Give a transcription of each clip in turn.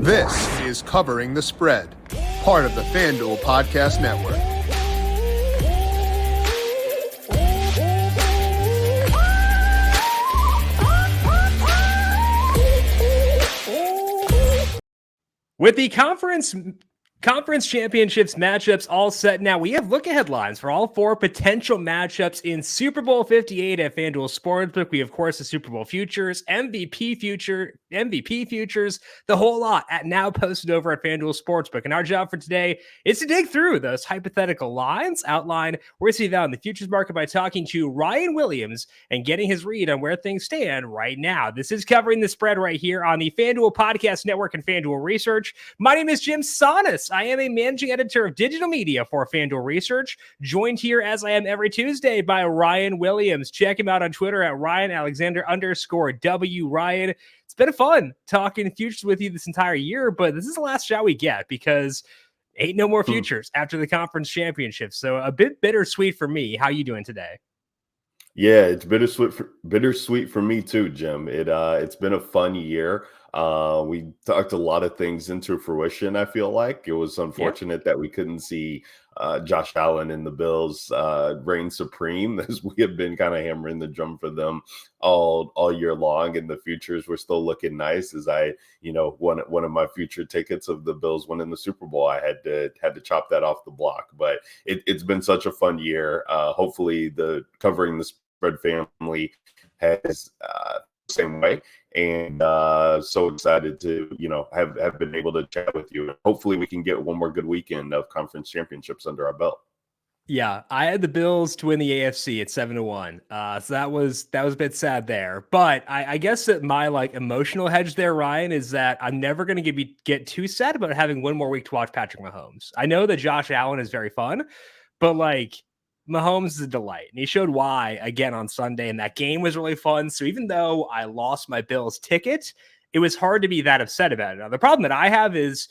This is Covering the Spread, part of the FanDuel Podcast Network. With the conference championships matchups all set now, we have look-ahead lines for all four potential matchups in Super Bowl 58 at FanDuel Sportsbook. We, of course, the Super Bowl futures, MVP futures, the whole lot now posted over at FanDuel Sportsbook. And our job for today is to dig through those hypothetical lines, outline where we see value in the futures market by talking to Ryan Williams and getting his read on where things stand right now. This is Covering the Spread right here on the FanDuel Podcast Network and FanDuel Research. My name is Jim Sonis. I am a managing editor of digital media for FanDuel Research, joined here as I am every Tuesday by Ryan Williams. Check him out on Twitter at RyanAlexander_W. Ryan, it's been fun talking futures with you this entire year, but this is the last shot we get because ain't no more futures after the conference championship. So a bit bittersweet for me. How you doing today? Yeah, it's bittersweet for me too, Jim. It's been a fun year. We talked a lot of things into fruition. I feel like it was unfortunate that we couldn't see Josh Allen and the Bills reign supreme, as we have been kind of hammering the drum for them all year long. And the futures were still looking nice. As one of my future tickets of the Bills winning the Super Bowl, I had to chop that off the block. But it's been such a fun year. Hopefully, the Covering the Spread family has same way, and so excited to have been able to chat with you. Hopefully we can get one more good weekend of conference championships under our belt. Yeah, I had the Bills to win the AFC at 7-1. So that was a bit sad there. But I guess that my emotional hedge there, Ryan, is that I'm never going to get too sad about having one more week to watch Patrick Mahomes. I know that Josh Allen is very fun, but Mahomes is a delight, and he showed why again on Sunday, and that game was really fun. So even though I lost my Bills ticket, it was hard to be that upset about it. Now, the problem that I have is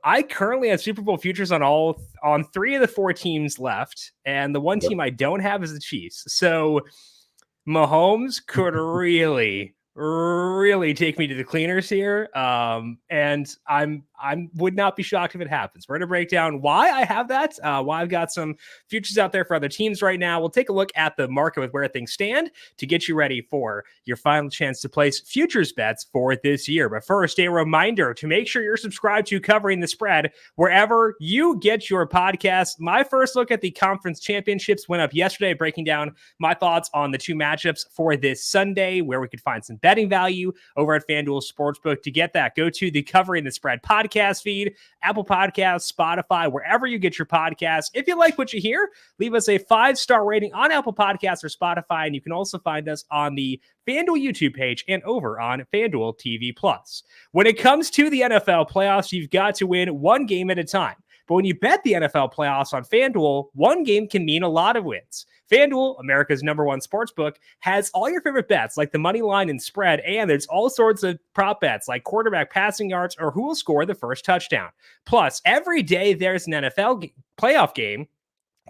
I currently have Super Bowl futures on three of the four teams left, and the one team I don't have is the Chiefs. So Mahomes could really take me to the cleaners here. And I would not be shocked if it happens. We're going to break down why I have that, why I've got some futures out there for other teams right now. We'll take a look at the market with where things stand to get you ready for your final chance to place futures bets for this year. But first, a reminder to make sure you're subscribed to Covering the Spread wherever you get your podcasts. My first look at the conference championships went up yesterday, breaking down my thoughts on the two matchups for this Sunday, where we could find some betting value over at FanDuel Sportsbook. To get that, go to the Covering the Spread podcast feed, Apple Podcasts, Spotify, wherever you get your podcasts. If you like what you hear, leave us a 5-star rating on Apple Podcasts or Spotify, and you can also find us on the FanDuel YouTube page and over on FanDuel TV Plus. When it comes to the NFL playoffs, you've got to win one game at a time. But when you bet the NFL playoffs on FanDuel, one game can mean a lot of wins. FanDuel, America's #1 sportsbook, has all your favorite bets like the money line and spread, and there's all sorts of prop bets like quarterback passing yards or who will score the first touchdown. Plus, every day there's an NFL playoff game,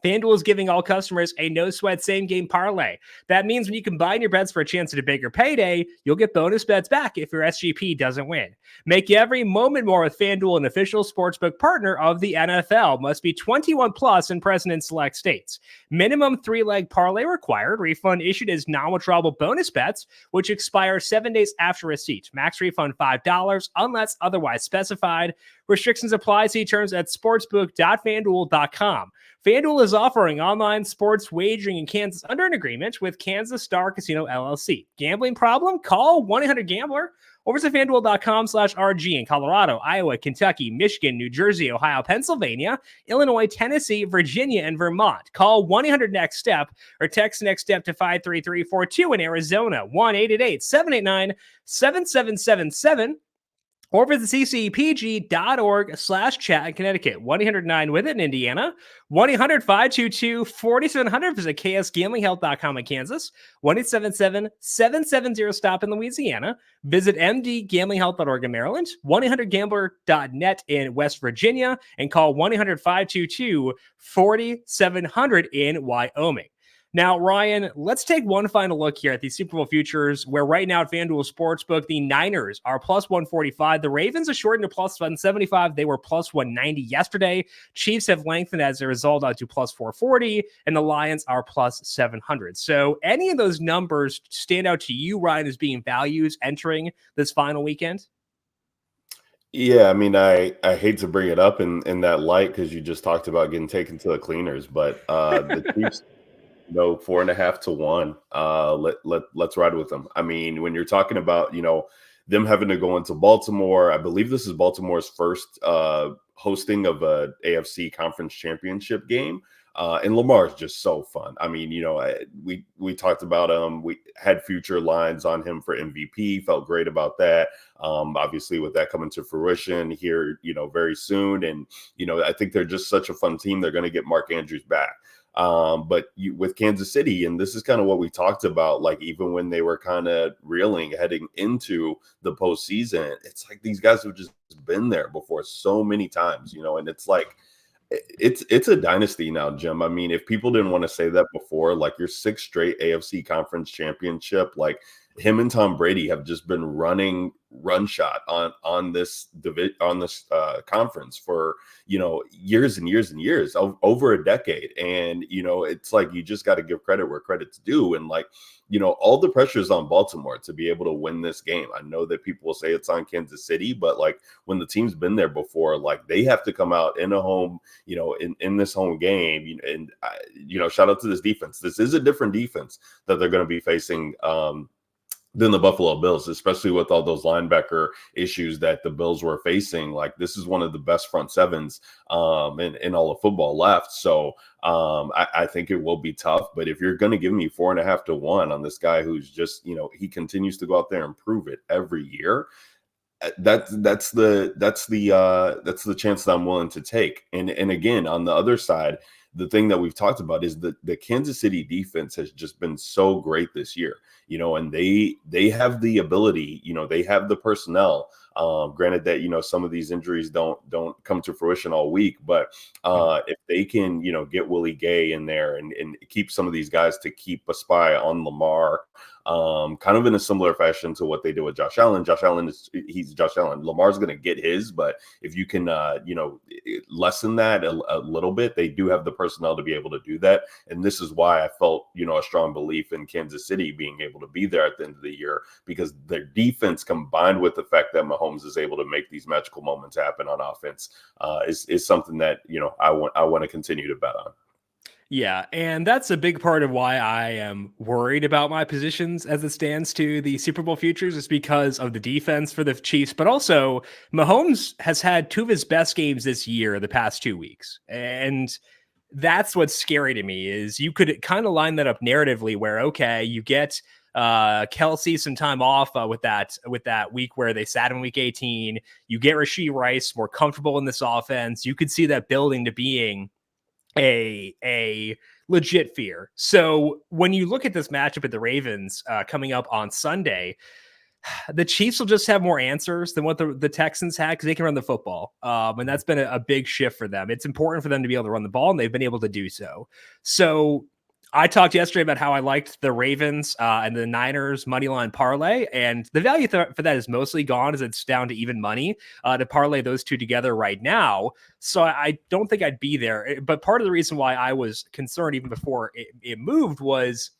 FanDuel is giving all customers a no-sweat same-game parlay. That means when you combine your bets for a chance at a bigger payday, you'll get bonus bets back if your SGP doesn't win. Make every moment more with FanDuel, an official sportsbook partner of the NFL. Must be 21 plus and present in select states. Minimum 3-leg parlay required. Refund issued as non-withdrawable bonus bets, which expire 7 days after receipt. Max refund $5 unless otherwise specified. Restrictions apply. See terms at sportsbook.fanduel.com. FanDuel is offering online sports wagering in Kansas under an agreement with Kansas Star Casino LLC. Gambling problem? Call 1-800-GAMBLER or visit FanDuel.com/RG in Colorado, Iowa, Kentucky, Michigan, New Jersey, Ohio, Pennsylvania, Illinois, Tennessee, Virginia, and Vermont. Call 1-800-NEXT-STEP or text NEXT STEP to 53342 in Arizona, 1-888-789-7777. Or visit ccpg.org/chat in Connecticut, 1-800-9-WITH-IT in Indiana, 1-800-522-4700. Visit ksgamblinghelp.com in Kansas, 1-877-770-STOP in Louisiana. Visit mdgamblinghelp.org in Maryland, 1-800-GAMBLER.net in West Virginia, and call 1-800-522-4700 in Wyoming. Now, Ryan, let's take one final look here at the Super Bowl futures, where right now at FanDuel Sportsbook, the Niners are plus 145. The Ravens are shortened to plus 175. They were plus 190 yesterday. Chiefs have lengthened as a result to plus 440, and the Lions are plus 700. So any of those numbers stand out to you, Ryan, as being values entering this final weekend? Yeah, I mean, I hate to bring it up in that light because you just talked about getting taken to the cleaners, but the Chiefs, 4.5 to 1. Let's ride with them. I mean, when you're talking about, them having to go into Baltimore, I believe this is Baltimore's first hosting of a AFC conference championship game. And Lamar is just so fun. I mean, we talked about him. We had future lines on him for MVP. Felt great about that. Obviously, with that coming to fruition here, very soon. And I think they're just such a fun team. They're going to get Mark Andrews back. But with Kansas City, and this is kind of what we talked about, like even when they were kind of reeling heading into the postseason, it's like these guys have just been there before so many times, and it's like it's a dynasty now, Jim. I mean, if people didn't want to say that before, like your sixth straight AFC conference championship, like him and Tom Brady have just been running run shot on this conference for years and years and years, over a decade. And it's like you just got to give credit where credit's due. And like all the pressure is on Baltimore to be able to win this game. I know that people will say it's on Kansas City, but like when the team's been there before, like they have to come out in a home, in this home game. And shout out to this defense. This is a different defense that they're going to be facing than the Buffalo Bills, especially with all those linebacker issues that the Bills were facing. Like this is one of the best front sevens in all of football left. So I think it will be tough. But if you're going to give me 4.5 to 1 on this guy who's just, he continues to go out there and prove it every year, that's the chance that I'm willing to take. And again, on the other side, the thing that we've talked about is that the Kansas City defense has just been so great this year, and they have the ability, they have the personnel. Granted that, some of these injuries don't come to fruition all week, but if they can, get Willie Gay in there and keep some of these guys to keep a spy on Lamar, kind of in a similar fashion to what they did with Josh Allen. He's Josh Allen. Lamar's going to get his, but if you can, lessen that a little bit, they do have the personnel to be able to do that. And this is why I felt, a strong belief in Kansas City being able to be there at the end of the year, because their defense combined with the fact that Mahomes is able to make these magical moments happen on offense is something that, I want to continue to bet on. Yeah, and that's a big part of why I am worried about my positions as it stands to the Super Bowl futures, is because of the defense for the Chiefs, but also Mahomes has had two of his best games this year, the past 2 weeks. And that's what's scary to me, is you could kind of line that up narratively where, okay, you get Kelsey some time off with that week where they sat in week 18. You get Rashee Rice more comfortable in this offense. You could see that building to being a legit fear. So when you look at this matchup at the Ravens coming up on Sunday, the Chiefs will just have more answers than what the Texans had, because they can run the football. And that's been a big shift for them. It's important for them to be able to run the ball, and they've been able to do so. So I talked yesterday about how I liked the Ravens and the Niners moneyline parlay, and the value for that is mostly gone, as it's down to even money to parlay those two together right now. So I don't think I'd be there. But part of the reason why I was concerned even before it moved was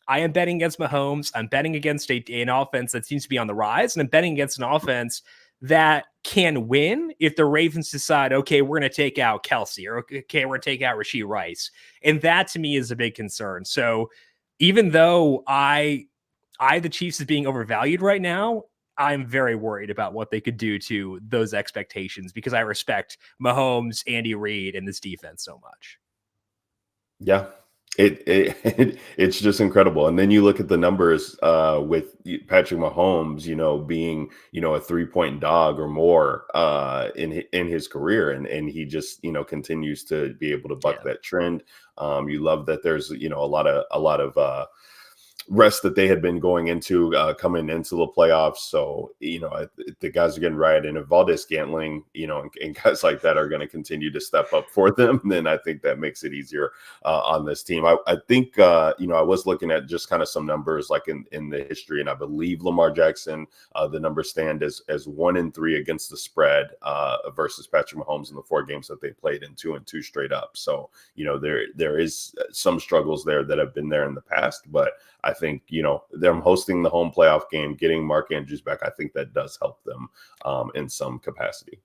I am betting against Mahomes. I'm betting against an offense that seems to be on the rise, and I'm betting against an offense that can win if the Ravens decide, okay, we're going to take out Kelsey, or okay, we're going to take out Rashee Rice. And that to me is a big concern. So even though the Chiefs is being overvalued right now, I'm very worried about what they could do to those expectations, because I respect Mahomes, Andy Reid, and this defense so much. Yeah. It's just incredible. And then you look at the numbers with Patrick Mahomes, being, a 3-point dog or more in his career. And he just, continues to be able to buck that trend. You love that there's, a lot of rest that they had been going into coming into the playoffs. So, the guys are getting right. And if Valdez-Scantling, and guys like that are going to continue to step up for them, then I think that makes it easier on this team. I think, I was looking at just kind of some numbers like in the history, and I believe Lamar Jackson, the numbers stand as 1-3 against the spread versus Patrick Mahomes in the 4 games that they played in 2-2 straight up. So, there is some struggles there that have been there in the past, but I think, them hosting the home playoff game, getting Mark Andrews back, I think that does help them in some capacity.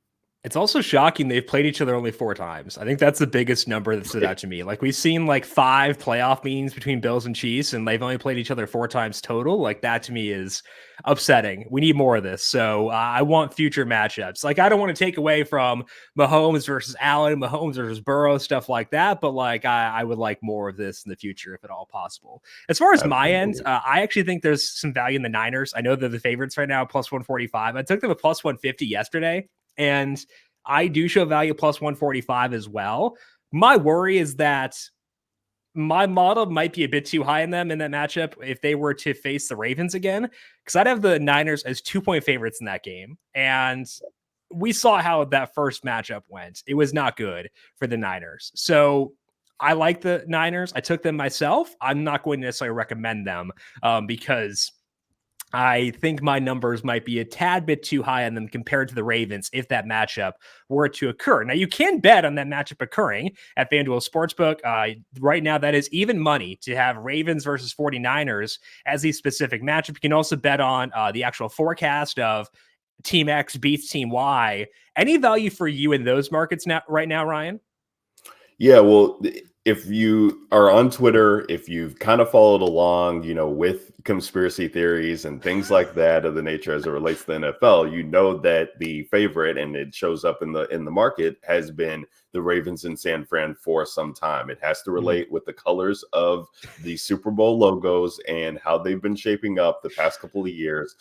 It's also shocking they've played each other only 4 times. I think that's the biggest number that stood out to me. Like, we've seen like 5 playoff meetings between Bills and Chiefs, and they've only played each other 4 times total. Like, that to me is upsetting. We need more of this. So I want future matchups. Like, I don't want to take away from Mahomes versus Allen, Mahomes versus Burrow, stuff like that. But like, I would like more of this in the future if at all possible. As far as my end, I actually think there's some value in the Niners. I know they're the favorites right now, plus 145. I took them at plus 150 yesterday. And I do show value plus 145 as well. My worry is that my model might be a bit too high in them in that matchup if they were to face the Ravens again, because I'd have the Niners as 2-point favorites in that game. And we saw how that first matchup went. It was not good for the Niners. So I like the Niners. I took them myself. I'm not going to necessarily recommend them because I think my numbers might be a tad bit too high on them compared to the Ravens if that matchup were to occur. Now, you can bet on that matchup occurring at FanDuel Sportsbook. Right now, that is even money to have Ravens versus 49ers as the specific matchup. You can also bet on the actual forecast of Team X beats Team Y. Any value for you in those markets right now, Ryan? Yeah, well, if you are on Twitter, if you've kind of followed along, with conspiracy theories and things like that of the nature as it relates to the NFL, you know that the favorite, and it shows up in the market, has been the Ravens in San Fran for some time. It has to relate with the colors of the Super Bowl logos and how they've been shaping up the past couple of years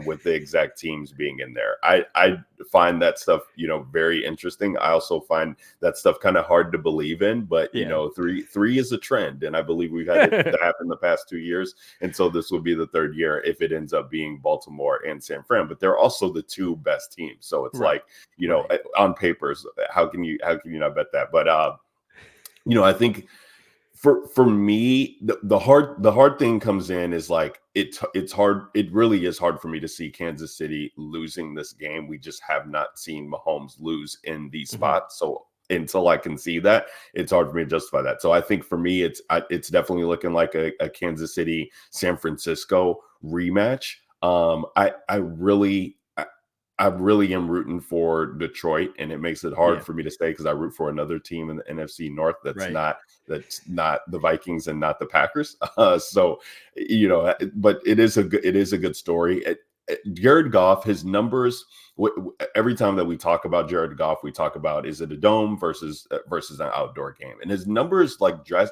with the exact teams being in there. I find that stuff, very interesting. I also find that stuff kind of hard to believe in, but three is a trend, and I believe we've had it happen the past 2 years, and so this will be the 3rd year if it ends up being Baltimore and San Fran. But they're also the 2 best teams, so it's like on papers, how can you not bet that? But I think for me, the hard thing comes in is like it's hard. It really is hard for me to see Kansas City losing this game. We just have not seen Mahomes lose in these spots, so until I can see that, it's hard for me to justify that. So I think for me, it's definitely looking like a Kansas City San Francisco rematch. I really am rooting for Detroit, and it makes it hard for me to say because I root for another team in the NFC North that's not the Vikings and not the Packers. So but it is a good story. Jared Goff, his numbers, every time that we talk about Jared Goff, we talk about, is it a dome versus an outdoor game? And his numbers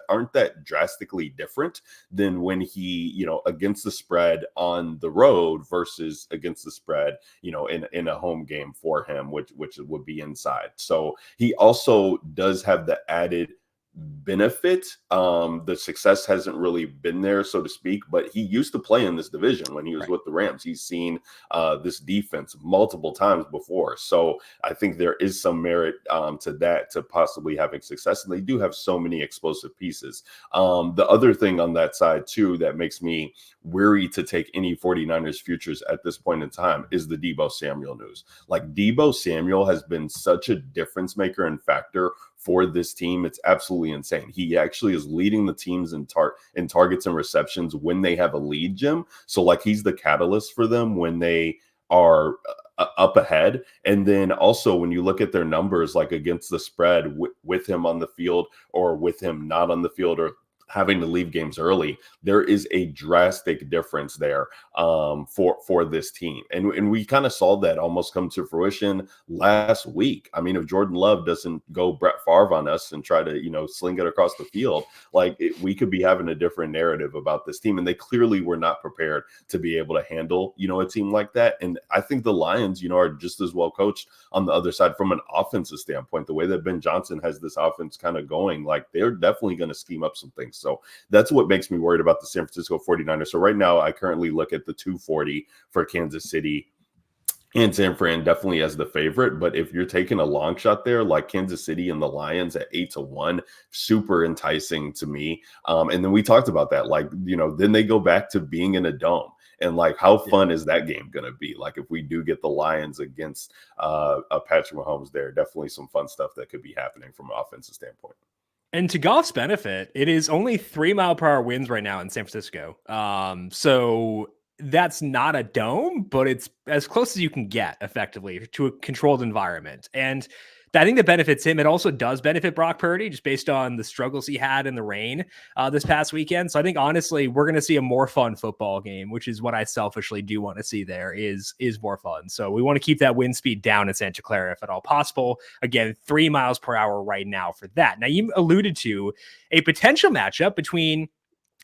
aren't that drastically different than when he, against the spread on the road versus against the spread, in a home game for him, which would be inside. So he also does have the added benefit. The success hasn't really been there, so to speak, but he used to play in this division when he was with the Rams. He's seen this defense multiple times before. So I think there is some merit to that, to possibly having success. And they do have so many explosive pieces. The other thing on that side too that makes me weary to take any 49ers futures at this point in time is the Deebo Samuel news. Like, Deebo Samuel has been such a difference maker and factor for this team. It's absolutely insane. He actually is leading the teams in targets and receptions when they have a lead, Jim. So like, he's the catalyst for them when they are up ahead. And then also when you look at their numbers, like against the spread with him on the field or with him not on the field or having to leave games early, there is a drastic difference there for this team. And we kind of saw that almost come to fruition last week. I mean, if Jordan Love doesn't go Brett Favre on us and try to, sling it across the field, we could be having a different narrative about this team. And they clearly were not prepared to be able to handle, a team like that. And I think the Lions, are just as well coached on the other side from an offensive standpoint. The way that Ben Johnson has this offense kind of going, they're definitely going to scheme up some things. So that's what makes me worried about the San Francisco 49ers. So right now, I currently look at the 240 for Kansas City and San Fran definitely as the favorite. But if you're taking a long shot there, like Kansas City and the Lions at 8-1, super enticing to me. And then we talked about that, like, then they go back to being in a dome. And like, how fun is that game going to be? Like, if we do get the Lions against Patrick Mahomes there, definitely some fun stuff that could be happening from an offensive standpoint. And to Goff's benefit, it is only 3-mile-per-hour winds right now in San Francisco. So that's not a dome, but it's as close as you can get effectively to a controlled environment. And I think that benefits him. It also does benefit Brock Purdy just based on the struggles he had in the rain this past weekend. So I think honestly, we're going to see a more fun football game, which is what I selfishly do want to see there is more fun. So we want to keep that wind speed down in Santa Clara if at all possible. Again, 3 miles per hour right now for that. Now you alluded to a potential matchup between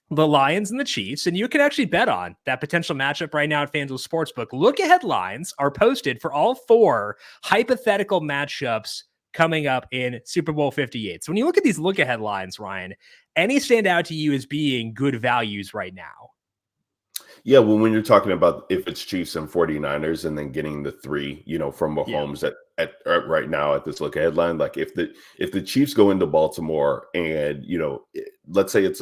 the Lions and the Chiefs, and you can actually bet on that potential matchup right now at FanDuel Sportsbook. Look ahead lines are posted for all 4 hypothetical matchups coming up in Super Bowl 58. So when you look at these look ahead lines, Ryan, any stand out to you as being good values right now? Yeah, well, when you're talking about if it's Chiefs and 49ers and then getting the 3, from Mahomes at right now at this look ahead line, like if the Chiefs go into Baltimore and, let's say it's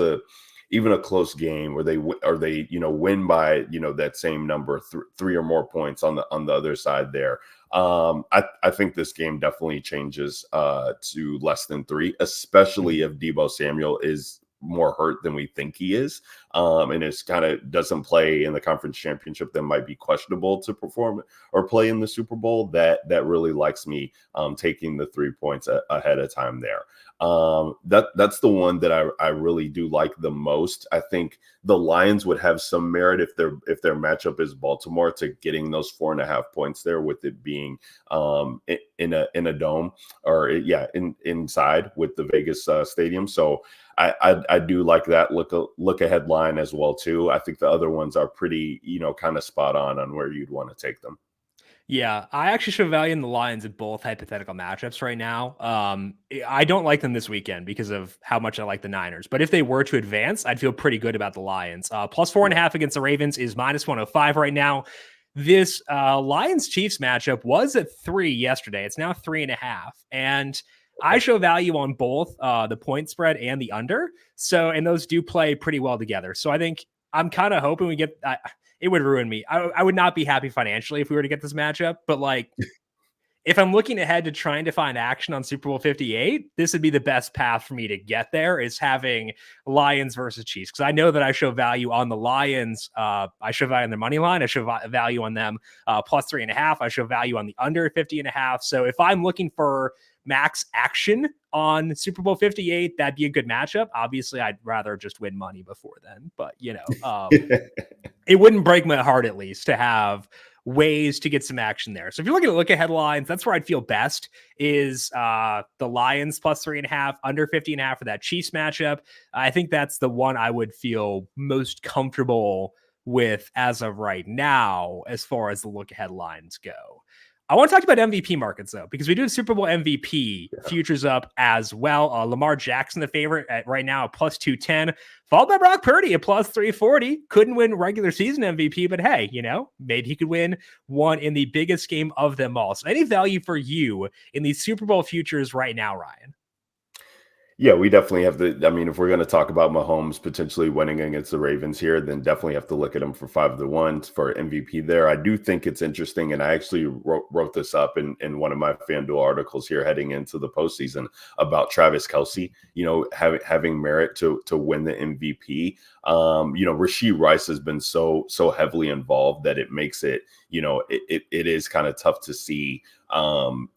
even a close game where they win by that same number, 3 or more points on the other side there. I think this game definitely changes to less than 3, especially if Deebo Samuel is more hurt than we think he is, and it's kind of doesn't play in the conference championship, that might be questionable to perform or play in the Super Bowl. That really likes me taking the 3 points ahead of time there. That's the one that I really do like the most. I think the Lions would have some merit if their matchup is Baltimore to getting those 4.5 points there, with it being in a dome or inside with the Vegas stadium. So I do like that look ahead line as well too. I think the other ones are pretty kind of spot on where you'd want to take them. Yeah, I actually show value in the Lions in both hypothetical matchups right now. I don't like them this weekend because of how much I like the Niners. But if they were to advance, I'd feel pretty good about the Lions. Plus 4.5 against the Ravens is minus 105 right now. This Lions-Chiefs matchup was at 3 yesterday. It's now 3.5. And I show value on both the point spread and the under. So, and those do play pretty well together. So I think I'm kind of hoping we get it would ruin me. I would not be happy financially if we were to get this matchup, but like if I'm looking ahead to trying to find action on Super Bowl 58, this would be the best path for me to get there, is having Lions versus Chiefs. Because I know that I show value on the Lions. I show value on their money line. I show value on them plus 3.5. I show value on the under 50.5. So if I'm looking for max action on Super Bowl 58, that'd be a good matchup. Obviously, I'd rather just win money before then, but it wouldn't break my heart at least to have ways to get some action there. So if you're looking to look at headlines, that's where I'd feel best is the Lions plus 3.5, under 50.5 for that Chiefs matchup. I think that's the one I would feel most comfortable with as of right now, as far as the look ahead lines go. I want to talk about MVP markets, though, because we do have Super Bowl MVP futures up as well. Lamar Jackson, the favorite at right now, at plus 210, followed by Brock Purdy at plus 340. Couldn't win regular season MVP, but hey, maybe he could win one in the biggest game of them all. So any value for you in these Super Bowl futures right now, Ryan? Yeah, we definitely have if we're going to talk about Mahomes potentially winning against the Ravens here, then definitely have to look at him for 5-1 for MVP there. I do think it's interesting, and I actually wrote this up in one of my FanDuel articles here heading into the postseason about Travis Kelce, having merit to win the MVP. Rashee Rice has been so heavily involved that it makes it, it is kind of tough to see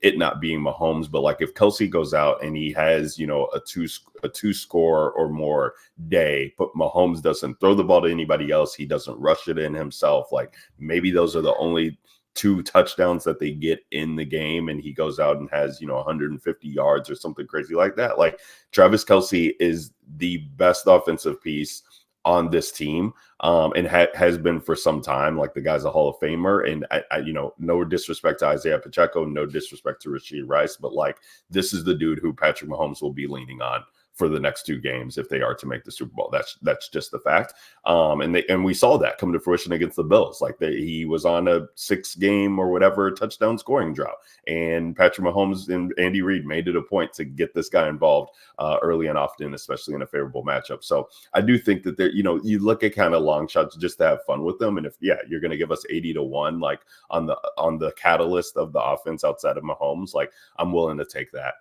it not being Mahomes. But like if Kelce goes out and he has, a two score or more day, but Mahomes doesn't throw the ball to anybody else, he doesn't rush it in himself, like maybe those are the only 2 touchdowns that they get in the game, and he goes out and has 150 yards or something crazy like that. Like Travis Kelce is the best offensive piece on this team, and has been for some time. Like the guy's a Hall of Famer, and I no disrespect to Isaiah Pacheco, no disrespect to Rashee Rice, but like this is the dude who Patrick Mahomes will be leaning on for the next 2 games if they are to make the Super Bowl. That's just the fact. And we saw that come to fruition against the Bills. Like he was on a 6-game or whatever touchdown scoring drought, and Patrick Mahomes and Andy Reid made it a point to get this guy involved early and often, especially in a favorable matchup. So I do think that you look at kind of long shots just to have fun with them. And if you're going to give us 80-1, like on the catalyst of the offense outside of Mahomes, like I'm willing to take that.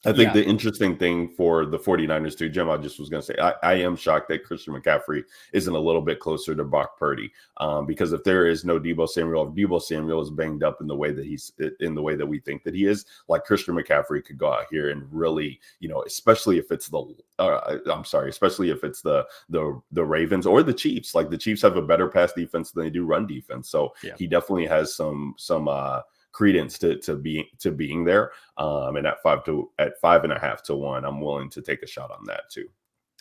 I think the interesting thing for the 49ers too, Jim, I just was going to say, I am shocked that Christian McCaffrey isn't a little bit closer to Brock Purdy, because if there is no Deebo Samuel, if Deebo Samuel is banged up in the way that we think that he is, like Christian McCaffrey could go out here and really, especially if it's the Ravens or the Chiefs. Like the Chiefs have a better pass defense than they do run defense, so he definitely has some credence to being there. And at 5.5 to 1, I'm willing to take a shot on that too.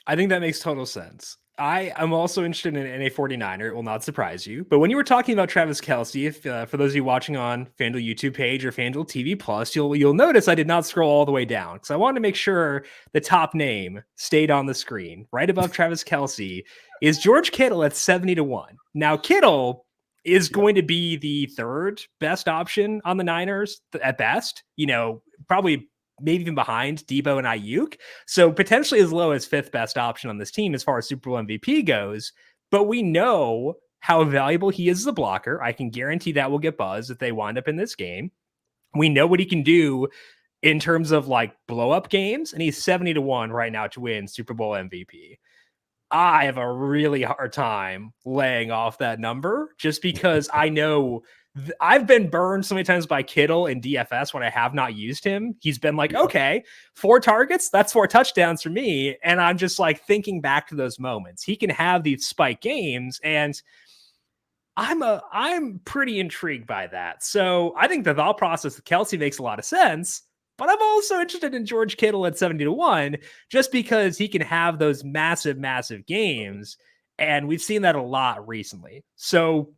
I think that makes total sense. I'm also interested in a 49er. It will not surprise you. But when you were talking about Travis Kelce, if for those of you watching on FanDuel YouTube page or FanDuel TV Plus, you'll notice I did not scroll all the way down because I wanted to make sure the top name stayed on the screen. Right above Travis Kelce is George Kittle at 70-1. Now Kittle is going to be the 3rd best option on the Niners at best, probably maybe even behind Deebo and Ayuk. So potentially as low as 5th best option on this team as far as Super Bowl MVP goes. But we know how valuable he is as a blocker. I can guarantee that will get buzz if they wind up in this game. We know what he can do in terms of like blow up games, and he's 70-1 right now to win Super Bowl MVP. I have a really hard time laying off that number just because I know I've been burned so many times by Kittle in DFS when I have not used him. He's been like, okay, 4 targets, that's 4 touchdowns for me. And I'm just like thinking back to those moments. He can have these spike games, and I'm pretty intrigued by that. So I think the thought process of Kelce makes a lot of sense. But I'm also interested in George Kittle at 70-1 just because he can have those massive, massive games. And we've seen that a lot recently. So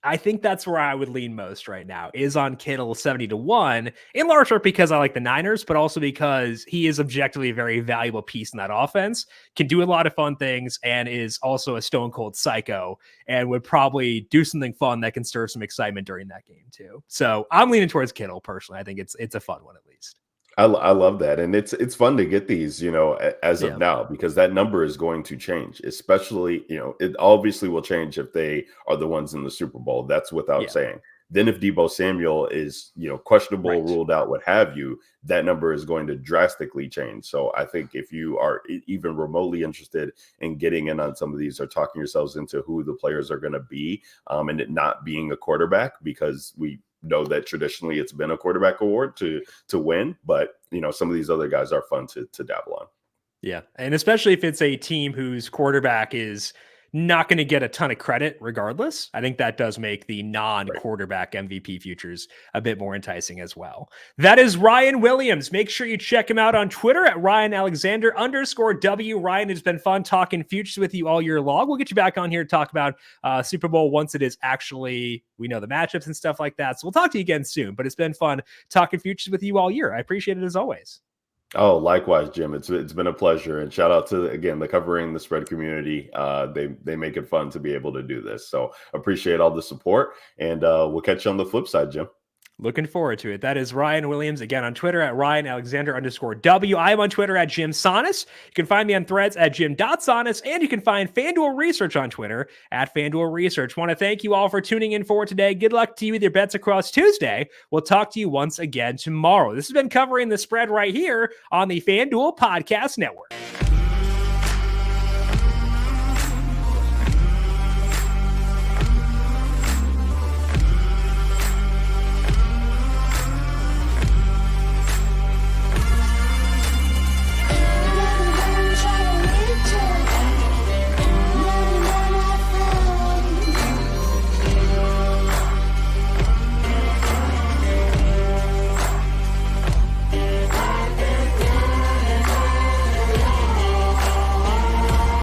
I think that's where I would lean most right now is on Kittle 70-1, in large part because I like the Niners, but also because he is objectively a very valuable piece in that offense, can do a lot of fun things, and is also a stone cold psycho and would probably do something fun that can stir some excitement during that game too. So I'm leaning towards Kittle personally. I think it's a fun one at least. I love that. And it's fun to get these, as of now, because that number is going to change, especially, it obviously will change if they are the ones in the Super Bowl. That's without saying. Then if Deebo Samuel is, questionable, ruled out, what have you, that number is going to drastically change. So I think if you are even remotely interested in getting in on some of these or talking yourselves into who the players are going to be, and it not being a quarterback, because we know that traditionally it's been a quarterback award to win, but some of these other guys are fun to dabble on. Yeah, and especially if it's a team whose quarterback is not going to get a ton of credit regardless. I think that does make the non-quarterback MVP futures a bit more enticing as well. That is Ryan Williams. Make sure you check him out on Twitter at RyanAlexander_W. Ryan, it's been fun talking futures with you all year long. We'll get you back on here to talk about Super Bowl once it is actually, we know the matchups and stuff like that. So we'll talk to you again soon, but it's been fun talking futures with you all year. I appreciate it as always. Oh, likewise, Jim. It's been a pleasure, and shout out to again the Covering the Spread community. They make it fun to be able to do this. So appreciate all the support, and we'll catch you on the flip side, Jim. Looking forward to it. That is Ryan Williams, again on Twitter at RyanAlexander_W. I am on Twitter at Jim Sonis. You can find me on Threads at Jim.Sonis, and you can find FanDuel Research on Twitter at FanDuel Research. Want to thank you all for tuning in for today. Good luck to you with your bets across Tuesday. We'll talk to you once again tomorrow. This has been Covering the Spread right here on the FanDuel Podcast Network.